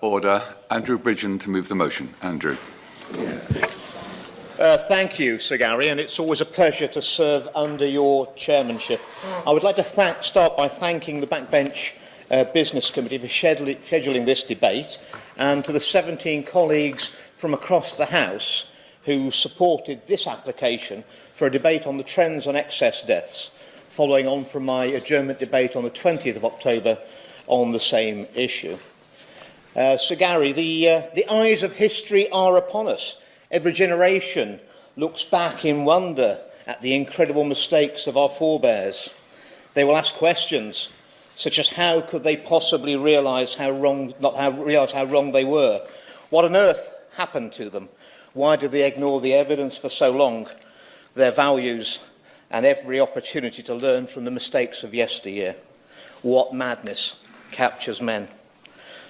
Order. Andrew Bridgen to move the motion. Andrew. Thank you, Sir Gary, and it's always a pleasure to serve under your chairmanship. I would like to start by thanking the Backbench Business Committee for scheduling this debate, and to the 17 colleagues from across the House who supported this application for a debate on the trends on excess deaths, following on from my adjournment debate on the 20th of October on the same issue. Sir Gary, the eyes of history are upon us. Every generation looks back in wonder at the incredible mistakes of our forebears. They will ask questions such as how could they possibly realise how wrong they were? What on earth happened to them? Why did they ignore the evidence for so long? Their values and every opportunity to learn from the mistakes of yesteryear. What madness captures men?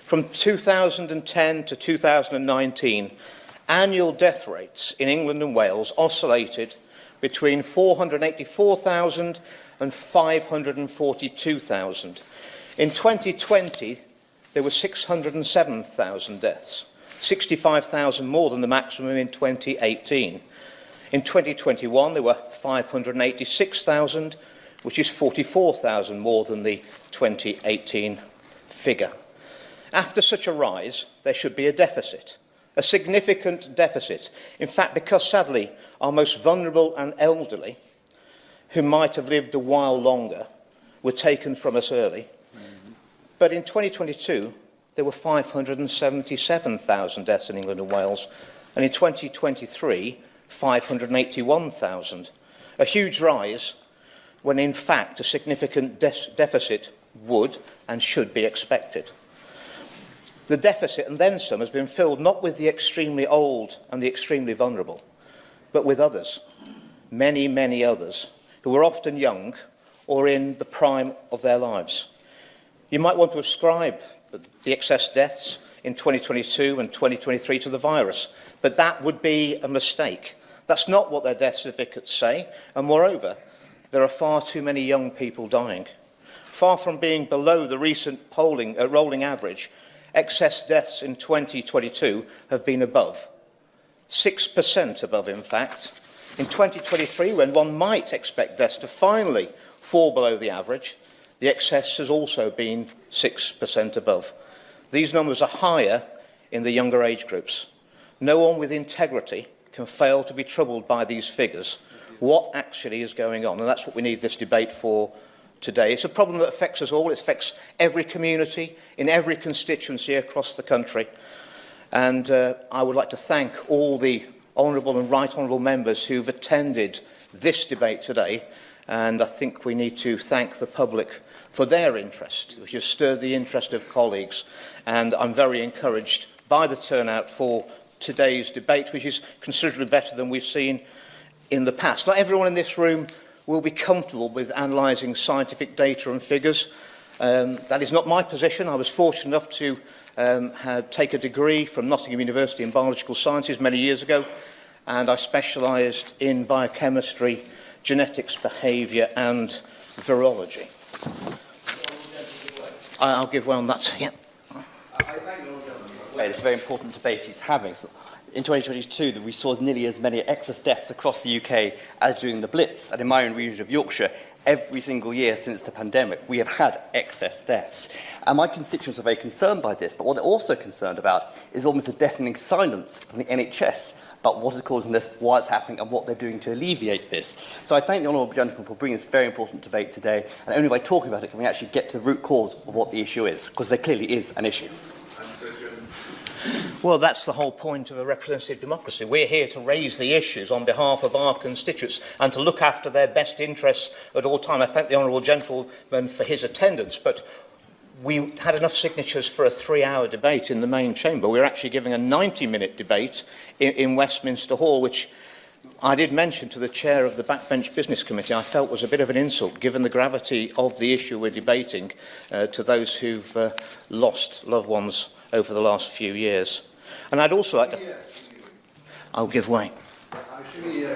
From 2010 to 2019, annual death rates in England and Wales oscillated between 484,000 and 542,000. In 2020, there were 607,000 deaths, 65,000 more than the maximum in 2018. In 2021, there were 586,000, which is 44,000 more than the 2018 figure. After such a rise, there should be a deficit, a significant deficit. In fact, because sadly, our most vulnerable and elderly, who might have lived a while longer, were taken from us early. But in 2022, there were 577,000 deaths in England and Wales, and in 2023, 581,000. A huge rise when, in fact, a significant deficit would and should be expected. The deficit, and then some, has been filled not with the extremely old and the extremely vulnerable, but with others, many, many others, who are often young or in the prime of their lives. You might want to ascribe the excess deaths in 2022 and 2023 to the virus, but that would be a mistake. That's not what their death certificates say, and moreover, there are far too many young people dying. Far from being below the recent rolling average, excess deaths in 2022 have been above, 6% above, in fact. In 2023, when one might expect deaths to finally fall below the average, the excess has also been 6% above. These numbers are higher in the younger age groups. No one with integrity can fail to be troubled by these figures. What actually is going on? And that's what we need this debate for today. It's a problem that affects us all. It affects every community in every constituency across the country. And I would like to thank all the honourable and right honourable members who've attended this debate today. And I think we need to thank the public for their interest, which has stirred the interest of colleagues. And I'm very encouraged by the turnout for today's debate, which is considerably better than we've seen in the past. Not everyone in this room will be comfortable with analysing scientific data and figures. That is not my position. I was fortunate enough to take a degree from Nottingham University in biological sciences many years ago, and I specialised in biochemistry, genetics, behaviour and virology. I'll give way on that. Yeah. It's a very important debate he's having. In 2022, we saw nearly as many excess deaths across the UK as during the Blitz. And in my own region of Yorkshire, every single year since the pandemic, we have had excess deaths. And my constituents are very concerned by this. But what they're also concerned about is almost a deafening silence from the NHS about what is causing this, why it's happening, and what they're doing to alleviate this. So I thank the honourable gentleman for bringing this very important debate today. And only by talking about it can we actually get to the root cause of what the issue is, because there clearly is an issue. Well, that's the whole point of a representative democracy. We're here to raise the issues on behalf of our constituents and to look after their best interests at all times. I thank the honourable gentleman for his attendance, but we had enough signatures for a 3-hour debate in the main chamber. We're actually giving a 90-minute debate in Westminster Hall, which I did mention to the chair of the Backbench Business Committee I felt was a bit of an insult, given the gravity of the issue we're debating, to those who've lost loved ones over the last few years. And I'd also like to... I'll give way. I'm extremely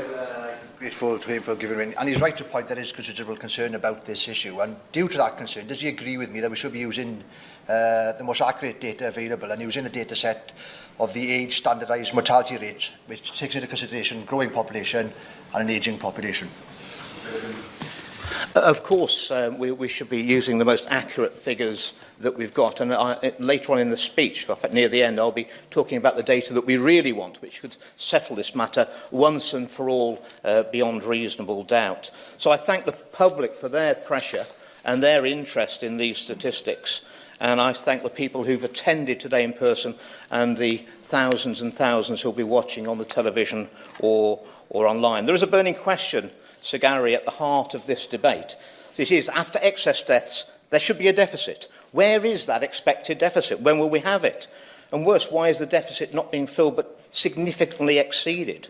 grateful to him for giving me, and he's right to point there is considerable concern about this issue, and due to that concern, does he agree with me that we should be using the most accurate data available and using the data set of the age standardised mortality rates, which takes into consideration growing population and an ageing population? Of course, we should be using the most accurate figures that we've got. And later on in the speech, near the end, I'll be talking about the data that we really want, which would settle this matter once and for all beyond reasonable doubt. So I thank the public for their pressure and their interest in these statistics. And I thank the people who've attended today in person and the thousands and thousands who'll be watching on the television or online. There is a burning question, Sir Gary, at the heart of this debate. This is, after excess deaths, there should be a deficit. Where is that expected deficit? When will we have it? And worse, why is the deficit not being filled but significantly exceeded?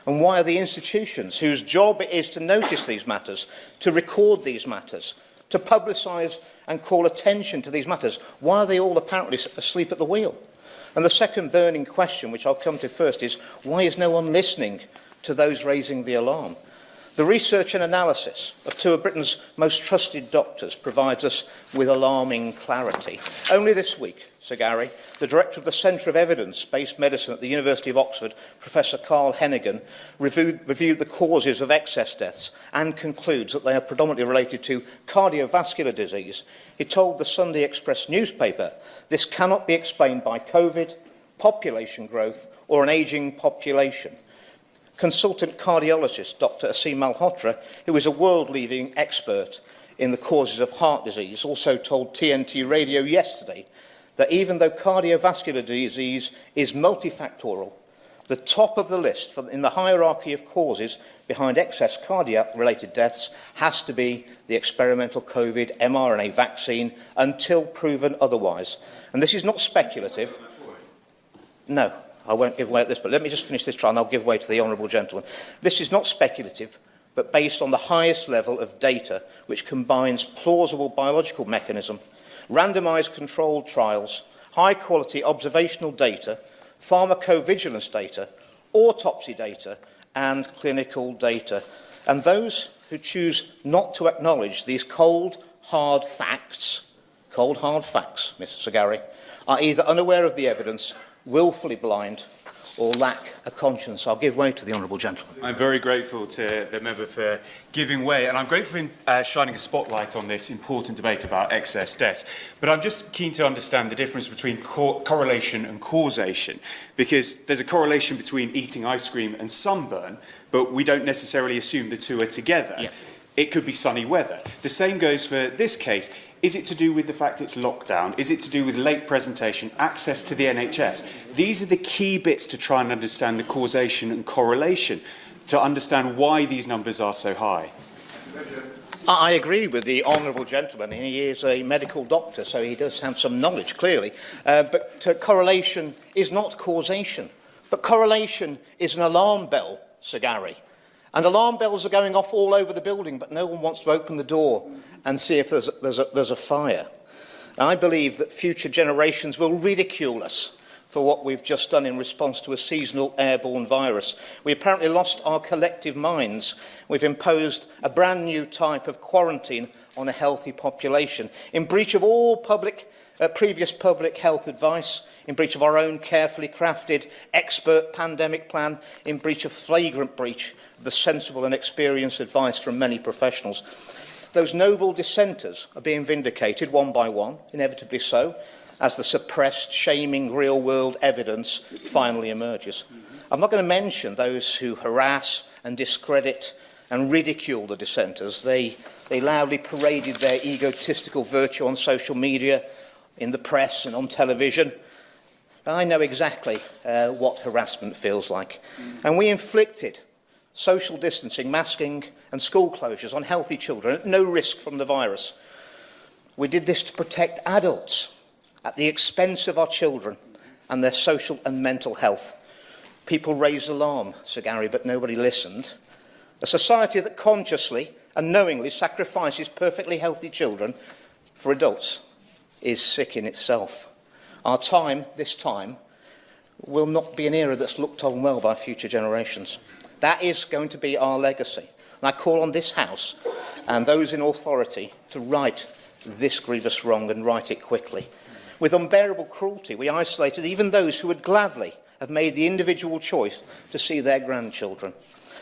And why are the institutions whose job it is to notice these matters, to record these matters, to publicise and call attention to these matters, why are they all apparently asleep at the wheel? And the second burning question, which I'll come to first, is why is no one listening to those raising the alarm? The research and analysis of two of Britain's most trusted doctors provides us with alarming clarity. Only this week, Sir Gary, the Director of the Centre of Evidence-Based Medicine at the University of Oxford, Professor Carl Hennigan, reviewed the causes of excess deaths and concludes that they are predominantly related to cardiovascular disease. He told the Sunday Express newspaper, this cannot be explained by COVID, population growth or an ageing population. Consultant cardiologist Dr. Asim Malhotra, who is a world-leading expert in the causes of heart disease, also told TNT Radio yesterday that even though cardiovascular disease is multifactorial, the top of the list in the hierarchy of causes behind excess cardiac-related deaths has to be the experimental COVID mRNA vaccine until proven otherwise. And this is not speculative. No. I won't give way at this, but let me just finish this trial and I'll give way to the honourable gentleman. This is not speculative, but based on the highest level of data, which combines plausible biological mechanism, randomised controlled trials, high-quality observational data, pharmacovigilance data, autopsy data, and clinical data. And those who choose not to acknowledge these cold, hard facts, Mr. Sagari, are either unaware of the evidence, willfully blind, or lack a conscience. I'll give way to the honourable gentleman. I'm very grateful to the member for giving way, and I'm grateful for shining a spotlight on this important debate about excess deaths. But I'm just keen to understand the difference between correlation and causation, because there's a correlation between eating ice cream and sunburn, but we don't necessarily assume the two are together. Yeah. It could be sunny weather. The same goes for this case. Is it to do with the fact it's lockdown? Is it to do with late presentation, access to the NHS? These are the key bits to try and understand the causation and correlation, to understand why these numbers are so high. I agree with the honourable gentleman. He is a medical doctor, so he does have some knowledge, clearly. But correlation is not causation. But correlation is an alarm bell, Sir Gary. And alarm bells are going off all over the building, but no one wants to open the door and see if there's a fire. I believe that future generations will ridicule us for what we've just done in response to a seasonal airborne virus. We apparently lost our collective minds. We've imposed a brand new type of quarantine on a healthy population, in breach of all previous public health advice, in breach of our own carefully crafted expert pandemic plan, in breach of flagrant breach of the sensible and experienced advice from many professionals. Those noble dissenters are being vindicated one by one, inevitably so, as the suppressed, shaming real-world evidence finally emerges. I'm not going to mention those who harass and discredit and ridicule the dissenters. They loudly paraded their egotistical virtue on social media, in the press and on television. I know exactly what harassment feels like. And we inflicted social distancing, masking and school closures on healthy children at no risk from the virus. We did this to protect adults at the expense of our children and their social and mental health. People raised alarm, Sir Gary, but nobody listened. A society that consciously and knowingly sacrifices perfectly healthy children for adults is sick in itself. Our time, this time, will not be an era that's looked on well by future generations. That is going to be our legacy. And I call on this House and those in authority to right this grievous wrong and right it quickly. With unbearable cruelty, we isolated even those who would gladly have made the individual choice to see their grandchildren.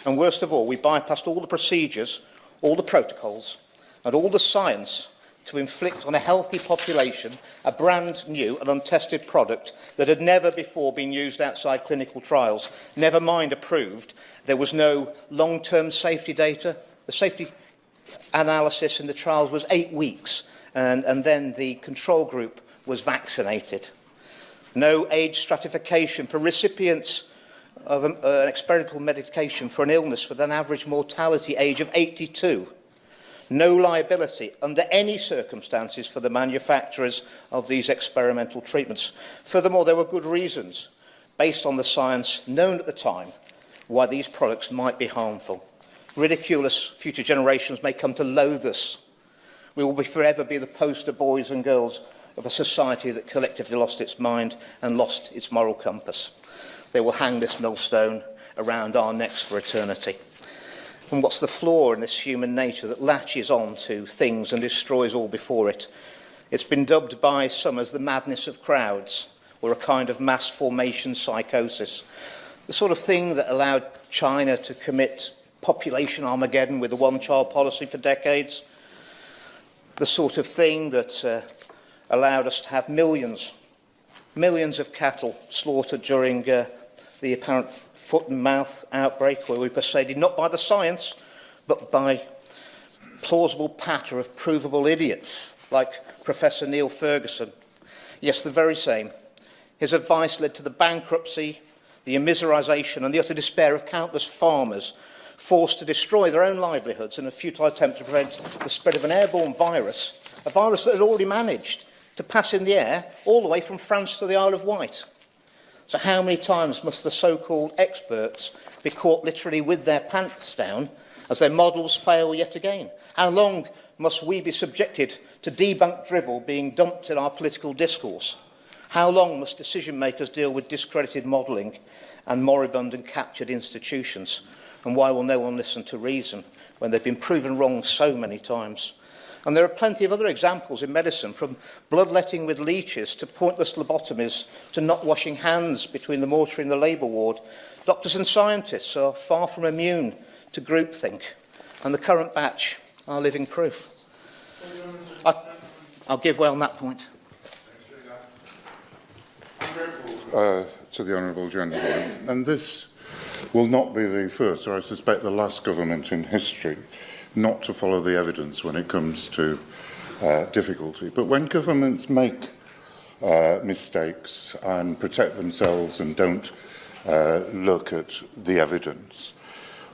And worst of all, we bypassed all the procedures, all the protocols, and all the science to inflict on a healthy population a brand new and untested product that had never before been used outside clinical trials, never mind approved. There was no long-term safety data. The safety analysis in the trials was 8 weeks, and then the control group was vaccinated. No age stratification for recipients of an experimental medication for an illness with an average mortality age of 82. No liability under any circumstances for the manufacturers of these experimental treatments. Furthermore, there were good reasons, based on the science known at the time, why these products might be harmful. Ridiculous future generations may come to loathe us. We will forever be the poster boys and girls of a society that collectively lost its mind and lost its moral compass. They will hang this millstone around our necks for eternity. And what's the flaw in this human nature that latches on to things and destroys all before it? It's been dubbed by some as the madness of crowds, or a kind of mass formation psychosis. The sort of thing that allowed China to commit population Armageddon with the one-child policy for decades. The sort of thing that allowed us to have millions of cattle slaughtered during the apparent foot and mouth outbreak, where we persuaded not by the science, but by plausible patter of provable idiots like Professor Neil Ferguson. Yes, the very same. His advice led to the bankruptcy, the immiserisation and the utter despair of countless farmers forced to destroy their own livelihoods in a futile attempt to prevent the spread of an airborne virus, a virus that had already managed to pass in the air all the way from France to the Isle of Wight. So how many times must the so-called experts be caught literally with their pants down as their models fail yet again? How long must we be subjected to debunked drivel being dumped in our political discourse? How long must decision-makers deal with discredited modelling and moribund and captured institutions? And why will no one listen to reason when they've been proven wrong so many times? And there are plenty of other examples in medicine, from bloodletting with leeches to pointless lobotomies to not washing hands between the mortuary and the labour ward. Doctors and scientists are far from immune to groupthink, and the current batch are living proof. I'll give way on that point. To the Honourable Gentleman, and this will not be the first, or I suspect the last government in history not to follow the evidence when it comes to difficulty. But when governments make mistakes and protect themselves and don't look at the evidence,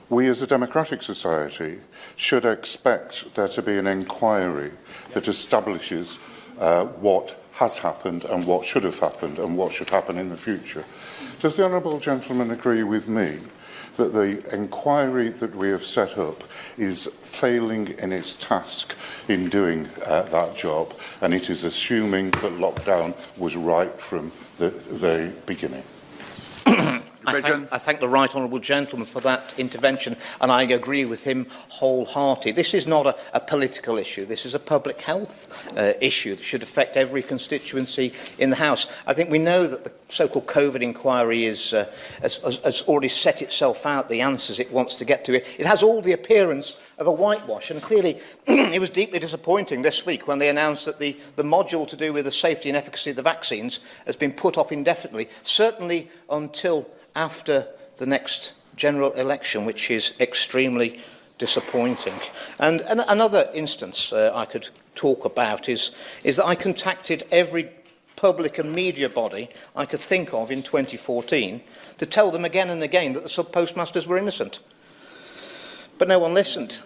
we as a democratic society should expect there to be an inquiry that establishes what has happened and what should have happened and what should happen in the future. Does the Honourable Gentleman agree with me that the inquiry that we have set up is failing in its task in doing that job, and it is assuming that lockdown was right from the beginning? I thank the right honourable gentleman for that intervention, and I agree with him wholeheartedly. This is not a political issue. This is a public health issue that should affect every constituency in the House. I think we know that the so-called COVID inquiry has already set itself out the answers it wants to get to. It has all the appearance of a whitewash, and clearly it was deeply disappointing this week when they announced that the module to do with the safety and efficacy of the vaccines has been put off indefinitely, certainly until after the next general election, which is extremely disappointing. And another instance I could talk about is that I contacted every public and media body I could think of in 2014 to tell them again and again that the sub-postmasters were innocent. But no one listened.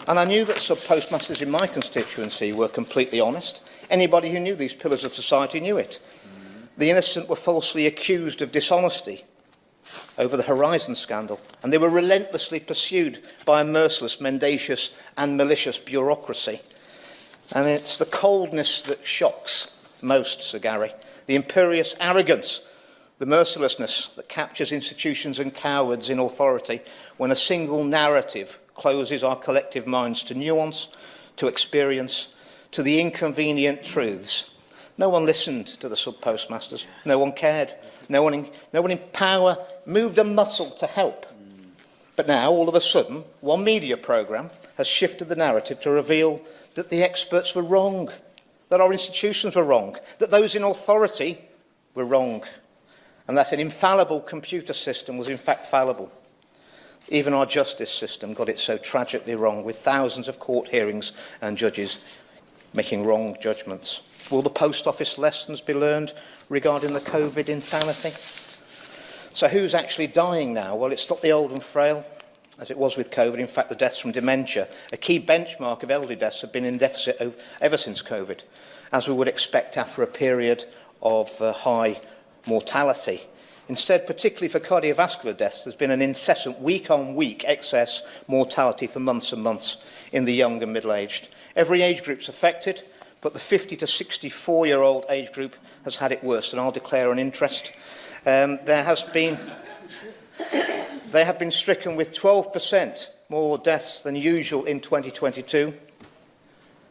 And I knew that sub-postmasters in my constituency were completely honest. Anybody who knew these pillars of society knew it. The innocent were falsely accused of dishonesty over the Horizon scandal, and they were relentlessly pursued by a merciless, mendacious and malicious bureaucracy. And it's the coldness that shocks most, Sir Gary, the imperious arrogance the mercilessness that captures institutions and cowards in authority when a single narrative closes our collective minds to nuance, to experience, to the inconvenient truths. No one listened to the sub-postmasters. No one cared. No one in power moved a muscle to help. But now, all of a sudden, one media programme has shifted the narrative to reveal that the experts were wrong, that our institutions were wrong, that those in authority were wrong, and that an infallible computer system was in fact fallible. Even our justice system got it so tragically wrong, with thousands of court hearings and judges making wrong judgments. Will the post office lessons be learned regarding the COVID insanity? So who's actually dying now? Well, it's not the old and frail, as it was with COVID. In fact, the deaths from dementia, a key benchmark of elderly deaths, have been in deficit ever since COVID, as we would expect after a period of high mortality. Instead, particularly for cardiovascular deaths, there's been an incessant week-on-week excess mortality for months and months in the young and middle-aged. Every age group's affected, but the 50 to 64-year-old age group has had it worse, and I'll declare an interest. They have been stricken with 12% more deaths than usual in 2022,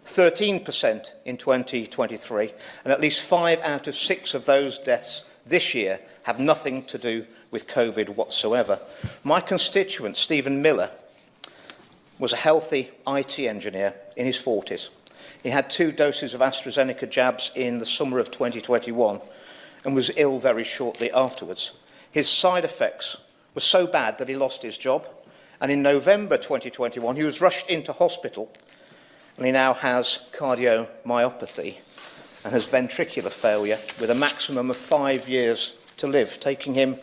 13% in 2023, and at least 5 out of 6 of those deaths this year have nothing to do with COVID whatsoever. My constituent, Stephen Miller, was a healthy IT engineer in his 40s. He had 2 doses of AstraZeneca jabs in the summer of 2021 and was ill very shortly afterwards. His side effects were so bad that he lost his job, and in November 2021 he was rushed into hospital, and he now has cardiomyopathy and has ventricular failure with a maximum of 5 years to live, taking him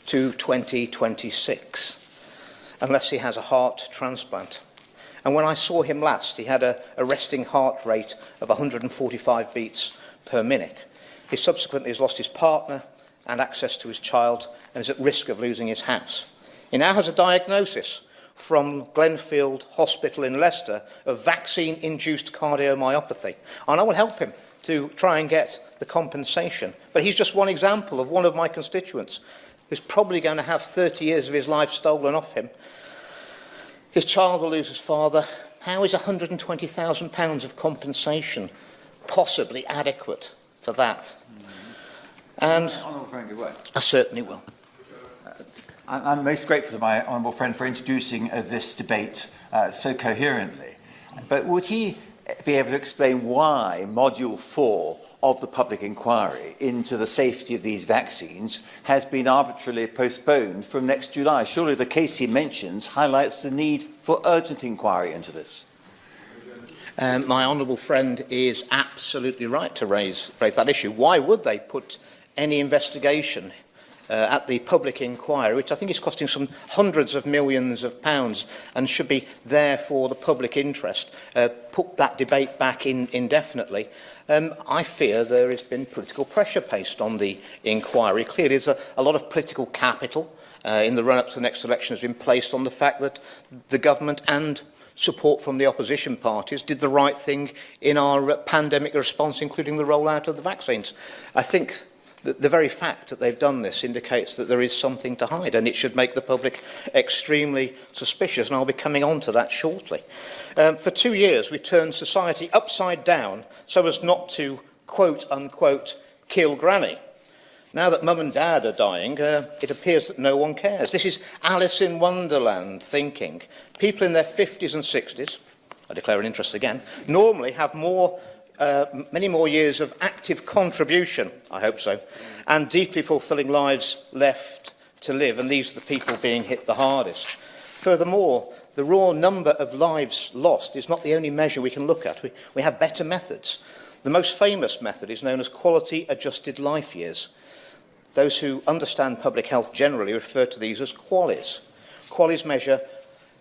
to 2026, unless he has a heart transplant. And when I saw him last, he had a resting heart rate of 145 beats per minute. He subsequently has lost his partner and access to his child and is at risk of losing his house. He now has a diagnosis from Glenfield Hospital in Leicester of vaccine-induced cardiomyopathy, and I will help him to try and get the compensation. But he's just one example of one of my constituents who's probably going to have 30 years of his life stolen off him. His child will lose his father. How is £120,000 of compensation possibly adequate for that? And I certainly will. I'm most grateful to my honourable friend for introducing this debate so coherently. But would he be able to explain why Module 4 of the public inquiry into the safety of these vaccines has been arbitrarily postponed from next July? Surely the case he mentions highlights the need for urgent inquiry into this. My honourable friend is absolutely right to raise that issue. Why would they put any investigation at the public inquiry, which I think is costing some hundreds of millions of pounds and should be there for the public interest, put that debate back indefinitely? I fear there has been political pressure placed on the inquiry. Clearly, there's a lot of political capital in the run-up to the next election has been placed on the fact that the government and support from the opposition parties did the right thing in our pandemic response, including the rollout of the vaccines. I think the very fact that they've done this indicates that there is something to hide, and it should make the public extremely suspicious, and I'll be coming on to that shortly. For 2 years, we've turned society upside down so as not to, quote-unquote, kill Granny. Now that Mum and Dad are dying, it appears that no one cares. This is Alice in Wonderland thinking. People in their 50s and 60s, I declare an interest again, normally have many more years of active contribution, I hope so, and deeply fulfilling lives left to live, and these are the people being hit the hardest. Furthermore, the raw number of lives lost is not the only measure we can look at. We have better methods. The most famous method is known as quality-adjusted life years. Those who understand public health generally refer to these as QALYs. QALYs measure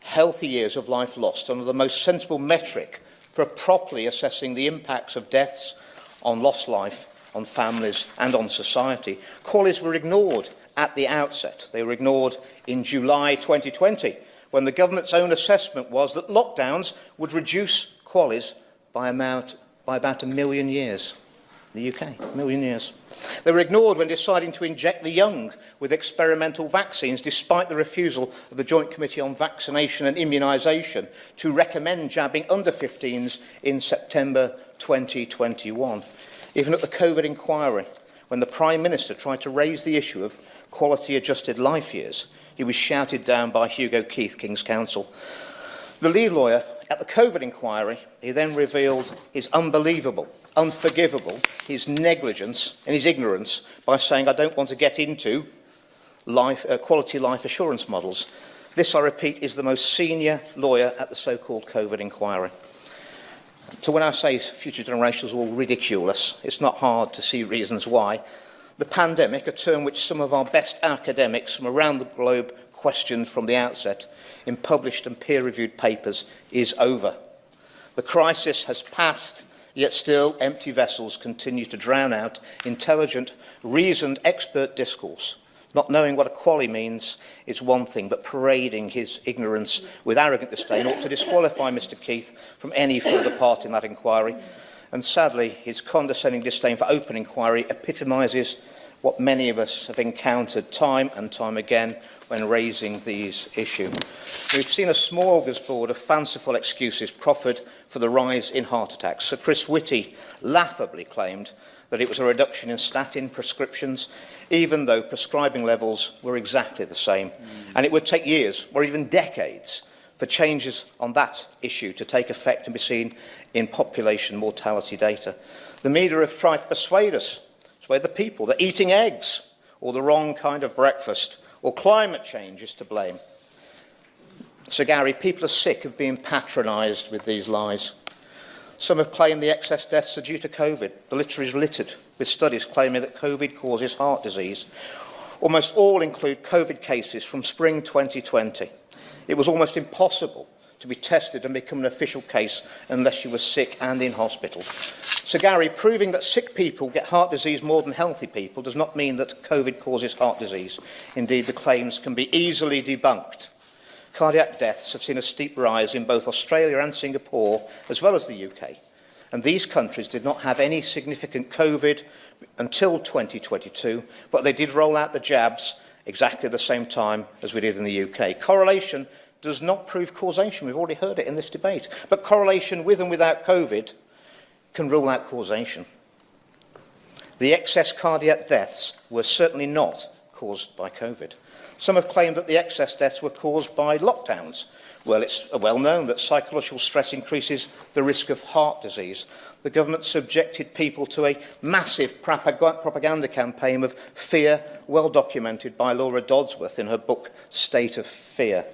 healthy years of life lost and are the most sensible metric for properly assessing the impacts of deaths on lost life, on families and on society. QALYs were ignored at the outset. They were ignored in July 2020, when the government's own assessment was that lockdowns would reduce QALYs by about 1 million years. the UK, a million years. They were ignored when deciding to inject the young with experimental vaccines, despite the refusal of the Joint Committee on Vaccination and Immunisation to recommend jabbing under 15s in September 2021. Even at the COVID inquiry, when the Prime Minister tried to raise the issue of quality-adjusted life years, he was shouted down by Hugo Keith, King's Counsel. The lead lawyer at the COVID inquiry, he then revealed his unbelievable, unforgivable, his negligence and his ignorance by saying, I don't want to get into quality life assurance models. This, I repeat, is the most senior lawyer at the so-called COVID inquiry. So when I say future generations will ridicule us, it's not hard to see reasons why. The pandemic, a term which some of our best academics from around the globe questioned from the outset in published and peer-reviewed papers, is over. The crisis has passed, yet still empty vessels continue to drown out intelligent, reasoned expert discourse. Not knowing what equality means is one thing, but parading his ignorance with arrogant disdain ought to disqualify Mr Keith from any further part in that inquiry. And sadly, his condescending disdain for open inquiry epitomises what many of us have encountered time and time again when raising these issues. We've seen a smorgasbord of fanciful excuses proffered for the rise in heart attacks. Sir Chris Whitty laughably claimed that it was a reduction in statin prescriptions, even though prescribing levels were exactly the same. And it would take years, or even decades, for changes on that issue to take effect and be seen in population mortality data. The media have tried to persuade the people that eating eggs or the wrong kind of breakfast or climate change is to blame. Sir Gary, people are sick of being patronised with these lies. Some have claimed the excess deaths are due to COVID. The literature is littered with studies claiming that COVID causes heart disease. Almost all include COVID cases from spring 2020. It was almost impossible to be tested and become an official case unless you were sick and in hospital. So Gary, proving that sick people get heart disease more than healthy people does not mean that COVID causes heart disease. Indeed, the claims can be easily debunked. Cardiac deaths have seen a steep rise in both Australia and Singapore, as well as the UK. And these countries did not have any significant COVID until 2022, but they did roll out the jabs exactly the same time as we did in the UK. Correlation does not prove causation. We've already heard it in this debate. But correlation with and without COVID can rule out causation. The excess cardiac deaths were certainly not caused by COVID. Some have claimed that the excess deaths were caused by lockdowns. Well, it's well known that psychological stress increases the risk of heart disease. The government subjected people to a massive propaganda campaign of fear, well documented by Laura Dodsworth in her book, State of Fear.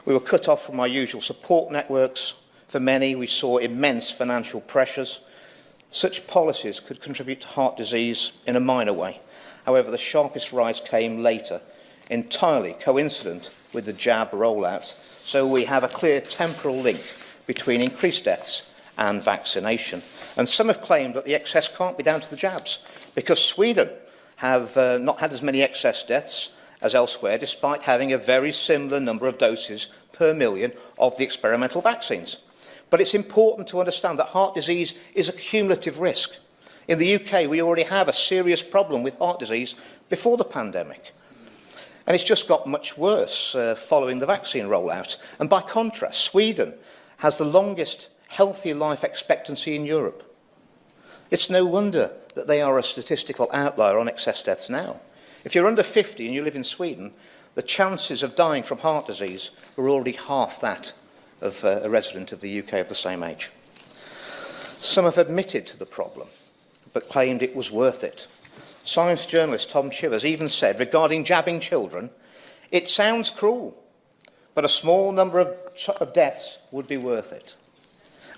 We were cut off from our usual support networks. For many, we saw immense financial pressures. Such policies could contribute to heart disease in a minor way. However, the sharpest rise came later, entirely coincident with the jab rollout. So we have a clear temporal link between increased deaths and vaccination. And some have claimed that the excess can't be down to the jabs, because Sweden have not had as many excess deaths as elsewhere, despite having a very similar number of doses per million of the experimental vaccines. But it's important to understand that heart disease is a cumulative risk. In the UK, we already have a serious problem with heart disease before the pandemic. And it's just got much worse following the vaccine rollout. And by contrast, Sweden has the longest healthy life expectancy in Europe. It's no wonder that they are a statistical outlier on excess deaths now. If you're under 50 and you live in Sweden, the chances of dying from heart disease are already half that of a resident of the UK of the same age. Some have admitted to the problem, but claimed it was worth it. Science journalist Tom Chivers even said, regarding jabbing children, it sounds cruel, but a small number of deaths would be worth it.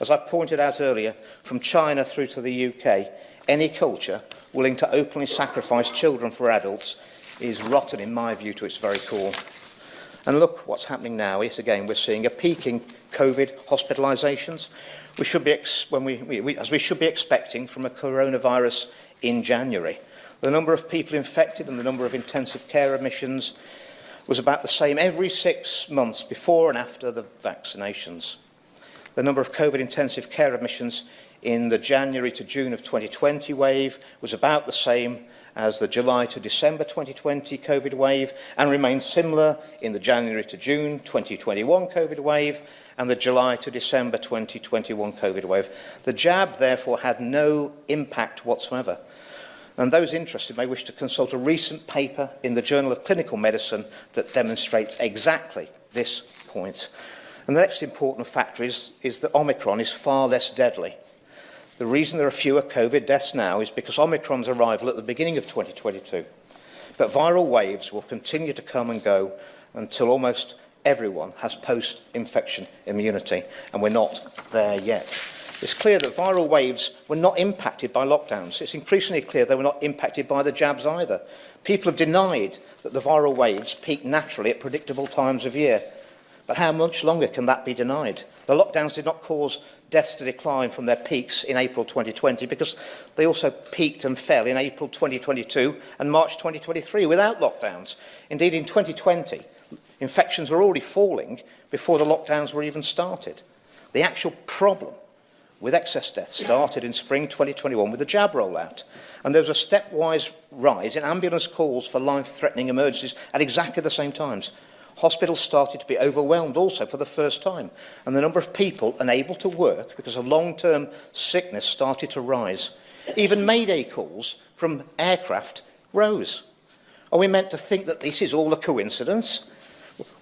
As I pointed out earlier, from China through to the UK, any culture willing to openly sacrifice children for adults is rotten, in my view, to its very core. And look what's happening now. Yet again, we're seeing a peak in COVID hospitalisations. We should be as we should be expecting from a coronavirus in January. The number of people infected and the number of intensive care admissions was about the same every 6 months before and after the vaccinations. The number of COVID intensive care admissions in the January to June of 2020 wave was about the same as the July to December 2020 COVID wave, and remained similar in the January to June 2021 COVID wave and the July to December 2021 COVID wave. The jab, therefore, had no impact whatsoever. And those interested may wish to consult a recent paper in the Journal of Clinical Medicine that demonstrates exactly this point. And the next important factor is that Omicron is far less deadly. The reason there are fewer COVID deaths now is because Omicron's arrival at the beginning of 2022. But viral waves will continue to come and go until almost everyone has post-infection immunity, and we're not there yet. It's clear that viral waves were not impacted by lockdowns. It's increasingly clear they were not impacted by the jabs either. People have denied that the viral waves peak naturally at predictable times of year. But how much longer can that be denied? The lockdowns did not cause deaths to decline from their peaks in April 2020 because they also peaked and fell in April 2022 and March 2023 without lockdowns. Indeed, in 2020, infections were already falling before the lockdowns were even started. The actual problem with excess deaths started in spring 2021 with the jab rollout. And there was a stepwise rise in ambulance calls for life-threatening emergencies at exactly the same times. Hospitals started to be overwhelmed also for the first time, and the number of people unable to work because of long-term sickness started to rise. Even mayday calls from aircraft rose. Are we meant to think that this is all a coincidence?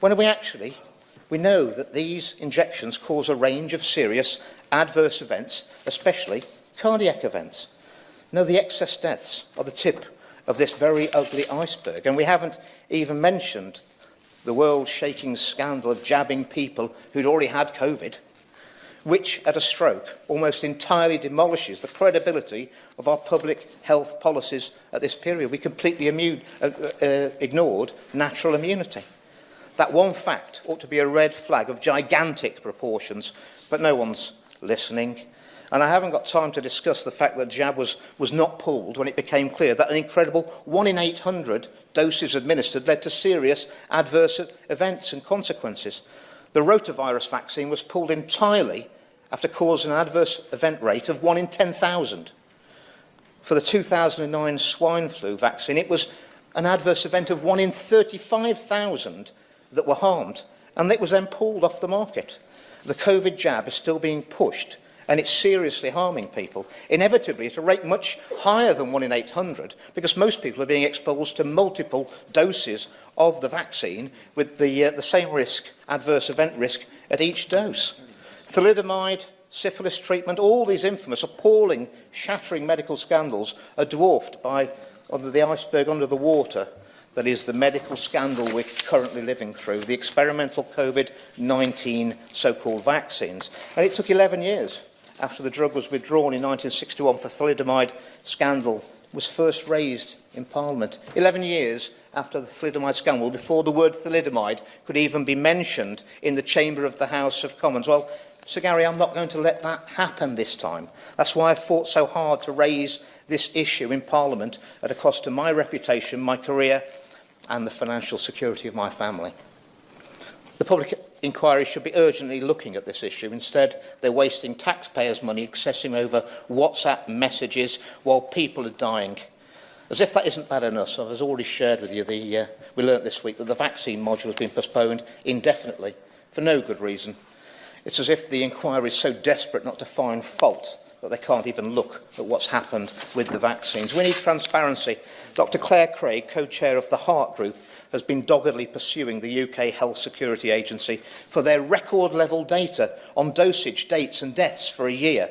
When we know that these injections cause a range of serious adverse events, especially cardiac events. No, the excess deaths are the tip of this very ugly iceberg, and we haven't even mentioned the world-shaking scandal of jabbing people who'd already had COVID, which, at a stroke, almost entirely demolishes the credibility of our public health policies at this period. We completely ignored natural immunity. That one fact ought to be a red flag of gigantic proportions, but no one's listening. And I haven't got time to discuss the fact that jab was not pulled when it became clear that an incredible 1 in 800 doses administered led to serious adverse events and consequences. The rotavirus vaccine was pulled entirely after causing an adverse event rate of 1 in 10,000. For the 2009 swine flu vaccine, it was an adverse event of 1 in 35,000 that were harmed, and it was then pulled off the market. The COVID jab is still being pushed, and it's seriously harming people, inevitably at a rate much higher than 1 in 800, because most people are being exposed to multiple doses of the vaccine with the same risk, adverse event risk, at each dose. Thalidomide, syphilis treatment, all these infamous, appalling, shattering medical scandals are dwarfed by under the iceberg under the water that is the medical scandal we're currently living through, the experimental COVID-19 so-called vaccines. And it took 11 years after the drug was withdrawn in 1961 for thalidomide scandal was first raised in Parliament. 11 years after the thalidomide scandal, before the word thalidomide could even be mentioned in the chamber of the House of Commons. Well, Sir Gary, I'm not going to let that happen this time. That's why I fought so hard to raise this issue in Parliament at a cost to my reputation, my career, and the financial security of my family. The public inquiry should be urgently looking at this issue. Instead, they're wasting taxpayers' money obsessing over WhatsApp messages while people are dying. As if that isn't bad enough, so as already shared with you, we learnt this week that the vaccine module has been postponed indefinitely for no good reason. It's as if the inquiry is so desperate not to find fault that they can't even look at what's happened with the vaccines. We need transparency. Dr. Claire Craig, co-chair of the Heart Group, has been doggedly pursuing the UK Health Security Agency for their record-level data on dosage, dates and deaths for a year.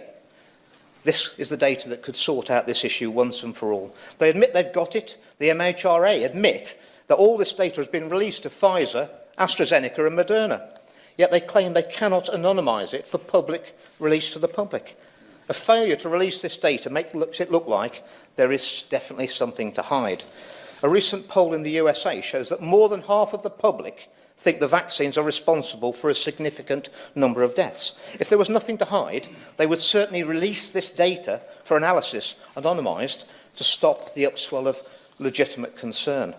This is the data that could sort out this issue once and for all. They admit they've got it. The MHRA admit that all this data has been released to Pfizer, AstraZeneca and Moderna. Yet they claim they cannot anonymise it for public release to the public. A failure to release this data makes it look like there is definitely something to hide. A recent poll in the USA shows that more than half of the public think the vaccines are responsible for a significant number of deaths. If there was nothing to hide, they would certainly release this data for analysis, anonymised, to stop the upswell of legitimate concern.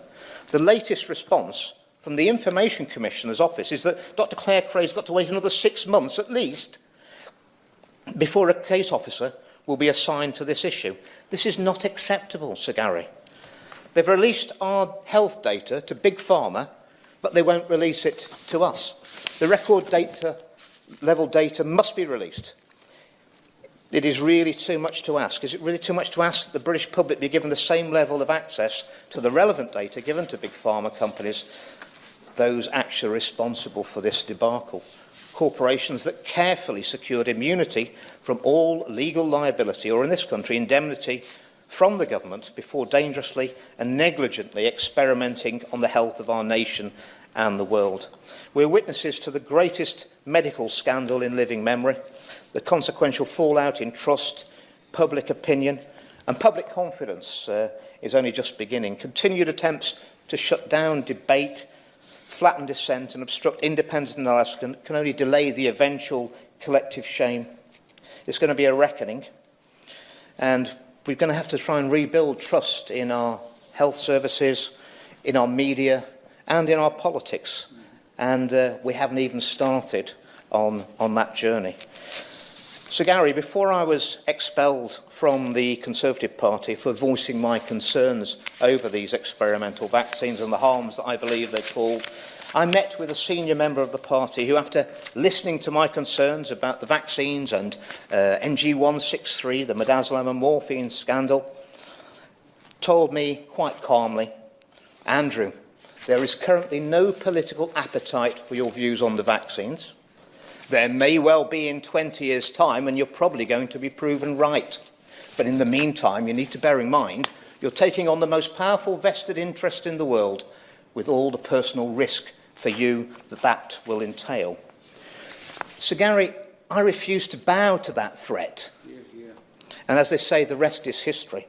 The latest response from the Information Commissioner's office is that Dr. Claire Craig's got to wait another 6 months at least before a case officer will be assigned to this issue. This is not acceptable, Sir Gary. They've released our health data to Big Pharma, but they won't release it to us. The record data, level data must be released. It is really too much to ask. Is it really too much to ask that the British public be given the same level of access to the relevant data given to Big Pharma companies, those actually responsible for this debacle? Corporations that carefully secured immunity from all legal liability, or in this country, indemnity from the government before dangerously and negligently experimenting on the health of our nation and the world. We're witnesses to the greatest medical scandal in living memory, the consequential fallout in trust, public opinion, and public confidence is only just beginning. Continued attempts to shut down debate, flatten dissent and obstruct independent analysis can only delay the eventual collective shame. It's going to be a reckoning, and we're going to have to try and rebuild trust in our health services, in our media and in our politics, and we haven't even started on that journey. So Gary, before I was expelled from the Conservative Party for voicing my concerns over these experimental vaccines and the harms that I believe they cause, I met with a senior member of the party who, after listening to my concerns about the vaccines and NG163, the midazolam and morphine scandal, told me quite calmly, Andrew, there is currently no political appetite for your views on the vaccines. There may well be in 20 years' time, and you're probably going to be proven right. But in the meantime, you need to bear in mind you're taking on the most powerful vested interest in the world, with all the personal risk for you that will entail. So Gary, I refuse to bow to that threat. And as they say, the rest is history.